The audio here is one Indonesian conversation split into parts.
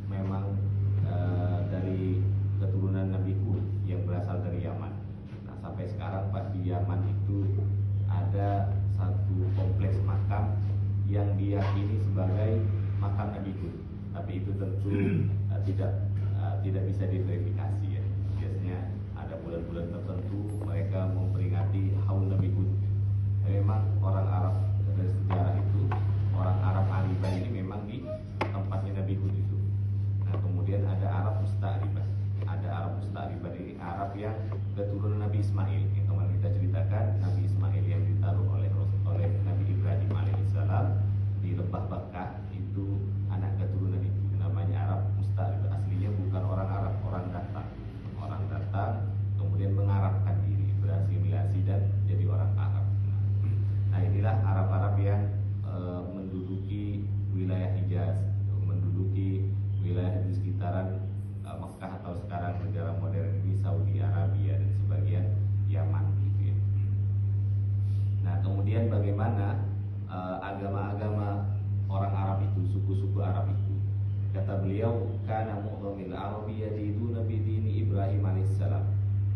memang dari keturunan Nabi Hud yang berasal dari Yaman. Nah, sampai sekarang Pak, di Yaman itu ada satu kompleks makam yang diyakini sebagai makam Nabi Hud. Tapi itu tentu tidak bisa diverifikasi ya. Biasanya ada bulan-bulan tertentu mereka memperingati Haul Nabi Hud. Memang orang Arab dari sejarah itu, orang Arab Aliban ini memang di tempatnya Nabi Hud itu. Nah, kemudian ada Arab Musta'ribah. Ada Arab Musta'ribah ini Arab yang keturunan Nabi Ismail. Yang kemarin kita ceritakan, Nabi Ismail yang ditaruh oleh Nabi Ibrahim alaihissalam di lembah Bakkah itu anak keturunan itu. Namanya Arab Musta'ribah. Aslinya bukan orang Arab, orang datang kemudian mengarabkan diri, berasimilasi dan jadi orang Arab. Nah, inilah Arab-Arab yang menduduki wilayah Hijaz, menduduki wilayah di sekitaran Mekah atau sekarang negara modern ini Saudi Arabia dan sebagian Yaman gitu ya. Nah, kemudian bagaimana agama-agama orang Arab itu, suku-suku Arab itu? Kata beliau, kana mu'dhamil Arabi yadiduna bi dini Ibrahim alaihissalam.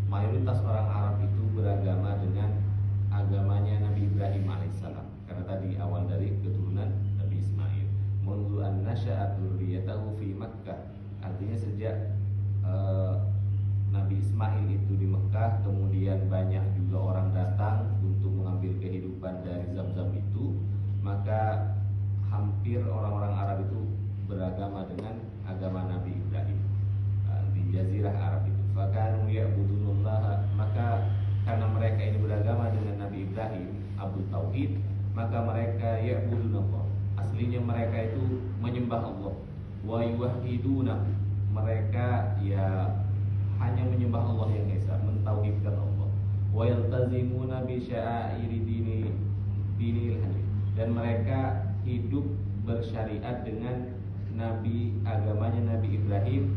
Mayoritas orang Arab itu beragama dengan agamanya Nabi Ibrahim alaihissalam. Karena tadi awal dari keturunan Nabi Ismail. Mundu an nasya'at dzurriyyatahu fi Makkah. Artinya sejak Nabi Ismail itu di Mekah, kemudian banyak juga orang datang untuk mengambil kehidupan dari Zam-Zam itu, maka hampir orang-orang Arab itu beragama dengan agama Nabi Ibrahim di Jazirah Arab itu. Fakanu ya'budunallaha, maka karena mereka ini beragama dengan Nabi Ibrahim, Abdul Tauhid, maka mereka ya'budunallah. Aslinya mereka itu menyembah Allah. Wa yuwahhiduna, mereka ya hanya menyembah Allah yang esa, mentauhidkan Allah. Wa yaltazimuna bi sya'airi dinil hanif, dan mereka hidup bersyariat dengan agamanya Nabi Ibrahim,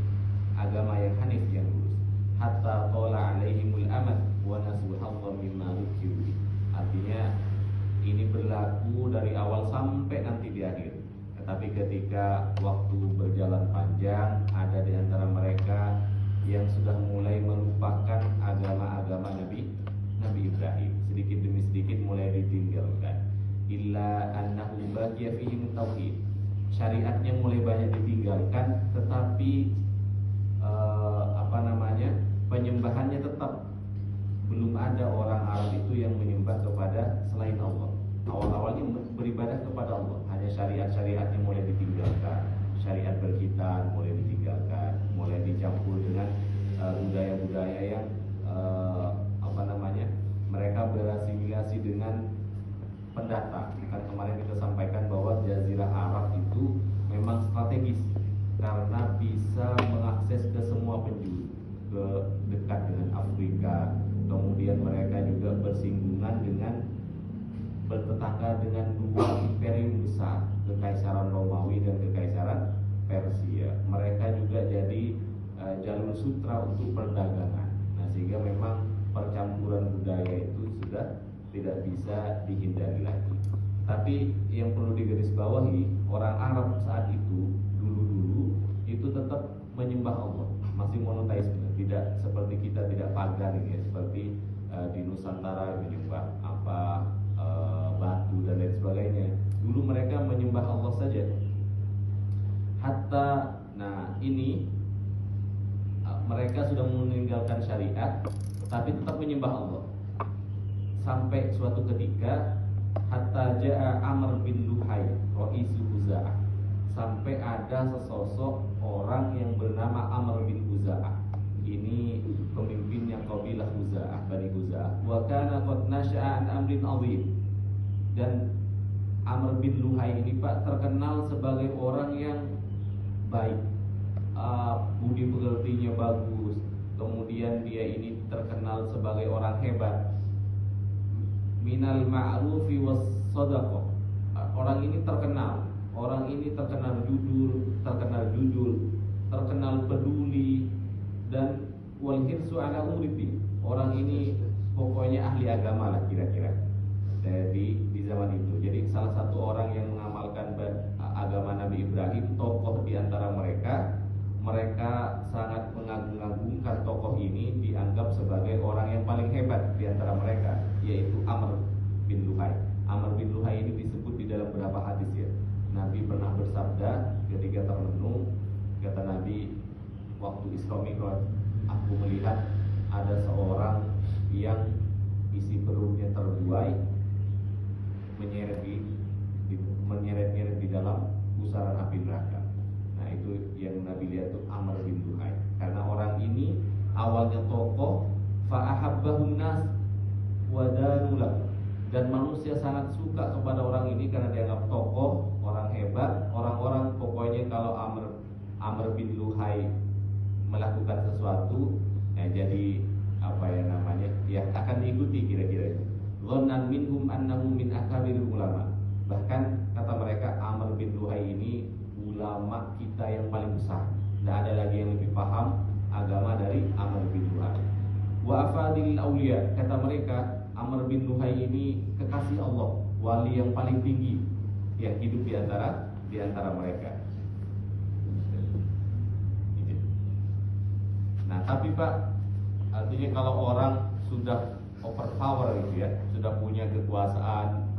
agama yang hanif, yang lurus. Hatta qala alaihimul amad wa nasu hadza mimma rukibu. Artinya ini berlaku dari awal sampai nanti di akhir. Tetapi ketika waktu berjalan panjang, ada di antara mereka yang sudah mulai melupakan agama-agama Nabi Ibrahim. Sedikit demi sedikit mulai ditinggalkan. Illa annahu baqiya fihim tauhid. Syariatnya mulai banyak ditinggalkan, tetapi penyembahannya tetap. Belum ada orang Arab itu yang menyembah kepada selain Allah. Awal-awalnya beribadah kepada Allah, hanya syariat-syariatnya mulai ditinggalkan, syariat berkhitan mulai ditinggalkan, mulai dicampur dengan budaya-budaya yang mereka berasimilasi dengan pendatang. Kan kemarin kita sampaikan bahwa Jazirah Arab itu memang strategis karena bisa mengakses ke semua penjuru, ke dekat dengan Afrika. Kemudian mereka juga bersinggungan dengan, bertetangga dengan dua imperium besar, Kekaisaran Romawi dan Kekaisaran Persia. Mereka juga jadi jalur sutra untuk perdagangan. Nah, sehingga memang percampuran budaya itu sudah tidak bisa dihindari lagi. Tapi yang perlu digarisbawahi, orang Arab saat itu dulu itu tetap menyembah Allah, masih monoteisme, tidak seperti kita, tidak pagan ya, seperti di Nusantara menyembah batu dan lain sebagainya. Dulu mereka menyembah Allah saja. Hatta mereka sudah meninggalkan syariat, tapi tetap menyembah Allah. Sampai suatu ketika, hatta ja'a Amr bin Luhai, Ra'isu Huza'ah, sampai ada sesosok orang yang bernama Amr bin Huza'ah. Ini pemimpin yang kabilah Huza'ah, Bani Huza'ah. Wa kana qad nasha'a an amrin 'azim. Dan Amr bin Luhai ini Pak terkenal sebagai orang yang baik, budi pekertinya bagus. Kemudian dia ini terkenal sebagai orang hebat. Minal ma'rufi was shadaqah. Orang ini terkenal jujur, terkenal peduli, dan wal hirsu ala umri. Orang ini pokoknya ahli agama lah kira-kira di zaman itu. Jadi salah satu orang yang mengamalkan agama Nabi Ibrahim, tokoh di antara hadis ya. Nabi pernah bersabda ketika termenung, kata Nabi, waktu Isra Mi'raj, aku melihat ada seorang yang isi perutnya terbuai, menyeret-nyeret di dalam pusaran api neraka. Nah itu yang Nabi lihat tuh Amr bin Luhai. Karena orang ini awalnya tokoh, fa'ahabbahun nas wadanulah, dan manusia sangat suka kepada orang ini karena dianggap tokoh, orang hebat. Orang-orang pokoknya kalau Amr bin Luhai melakukan sesuatu, ya jadi apa ya namanya, ya akan diikuti kira-kira itu. Dhannan minhum annahum min akabiril ulama. Bahkan kata mereka Amr bin Luhai ini ulama kita yang paling besar. Tidak ada lagi yang lebih paham agama dari Amr bin Luhai. Wa afadil aulia, kata mereka Amr bin Luhai ini kekasih Allah, wali yang paling tinggi yang hidup di antara mereka. Nah tapi Pak, artinya kalau orang sudah overpower gitu ya, sudah punya kekuasaan,